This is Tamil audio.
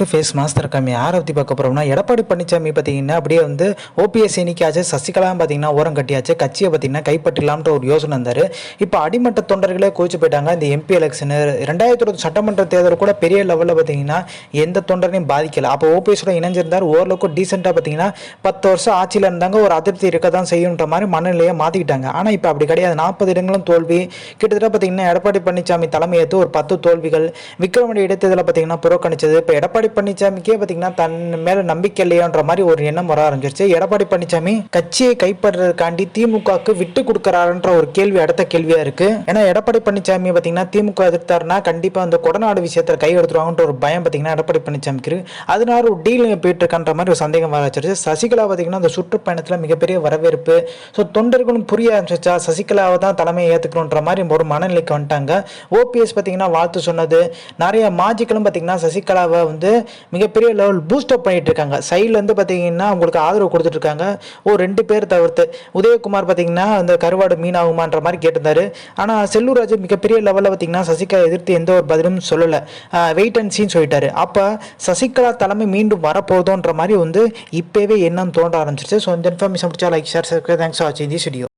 ஃபேஸ் மாஸ்டர் கம்மி யாரை பற்றி பார்க்க போகிறோம்னா எடப்பாடி பழனிசாமி பார்த்தீங்கன்னா அப்படியே வந்து ஓபிஎஸ் எண்ணிக்காச்சு சசிகலாம் பார்த்தீங்கன்னா ஓரம் கட்டியாச்சு கட்சியை பார்த்தீங்கன்னா கைப்பற்றலாம்ன்ற ஒரு யோசனை இருந்தார். இப்போ அடிமட்ட தொண்டர்களே கோச்சு போயிட்டாங்க. இந்த எம்பி எலெக்ஷனு 2020 சட்டமன்ற தேர்தல் கூட பெரிய லெவலில் பார்த்தீங்கன்னா எந்த தொண்டரையும் பாதிக்கலை. அப்போ ஓபிஎஸோட இணைஞ்சிருந்தார். ஓரளவுக்கு டீசெண்டாக பார்த்தீங்கன்னா 10 வருஷம் ஆட்சியில் இருந்தாங்க. ஒரு அதிருப்தி இருக்க தான் செய்யுன்ற மாதிரி மனநிலையை மாற்றிக்கிட்டாங்க. ஆனால் இப்போ அப்படி கிடையாது. 40 இடங்களும் தோல்வி. கிட்டத்தட்ட பார்த்தீங்கன்னா எடப்பாடி பழனிசாமி தலைமையேற்று ஒரு 10 தோல்விகள். விக்ரமணி இடைத்தேர்தலில் பார்த்தீங்கன்னா புறக்கணிச்சது. இப்போ எடப்பாடி பழனிசாமிக்கே பார்த்தீங்கன்னா தன் மேல நம்பிக்கை இல்லையோன்ற மாதிரி ஒரு எண்ணம் வர ஆரம்பிச்சிருச்சு. எடப்பாடி பழனிசாமி கட்சியை கைப்பற்றதுக்காண்டி திமுகவுக்கு விட்டு கொடுக்கறாருன்ற ஒரு கேள்வி அடுத்த கேள்வியா இருக்கு. ஏன்னா எடப்பாடி பழனிசாமி பார்த்தீங்கன்னா திமுக எதிர்த்தாருன்னா கண்டிப்பா அந்த கொடநாடு விஷயத்துல கை எடுத்துருவாங்கன்ற ஒரு பயம் பார்த்தீங்கன்னா எடப்பாடி பழனிசாமிக்கு இருக்கு. அதனால ஒரு டீல் போயிட்டு இருக்கான்ற மாதிரி ஒரு சந்தேகம் வர ஆரம்பிச்சிருச்சு. சசிகலா பார்த்தீங்கன்னா அந்த சுற்றுப்பயணத்துல மிகப்பெரிய வரவேற்பு. ஸோ தொண்டர்களும் புரிய ஆரம்பிச்சா சசிகலாவை தான் தலைமையை ஏற்றுக்கணுன்ற மாதிரி ஒரு மனநிலைக்கு வந்துட்டாங்க. ஓபிஎஸ் பார்த்தீங்கன்னா வாழ்த்து சொன்னது, நிறைய மாஜிக்களும் பார்த்தீங்கன்னா சசிகலாவை வந்து மிகப்பெரிய லெவல் பூஸ்டப் பண்ணிட்டு இருக்காங்க. சைட்ல இருந்து பார்த்தீங்கன்னா அவங்களுக்கு ஆதரவு கொடுத்துட்டு இருக்காங்க. 2 பேர் தவிர்த்து உதயகுமார் பார்த்தீங்கன்னா அந்த கருவாடு மீனாகுமான்ற மாதிரி கேட்டிருந்தாரு. ஆனால் செல்லூர் ராஜு மிகப்பெரிய லெவலில் பார்த்தீங்கன்னா சசிகலா எதிர்த்து எந்த ஒரு பதிலும் சொல்லலை. வெயிட் அண்ட் சீன்னு சொல்லிட்டாரு. அப்போ சசிகலா தலைமை மீண்டும் வரப்போகுதோன்ற மாதிரி வந்து இப்போவே எண்ணம் தோன்ற ஆரம்பிச்சிருச்சு. ஸோ இந்த இன்ஃபர்மேஷன் பிடிச்சா like share subscribe. Thanks for வாட்சிங் திஸ் வீடியோ.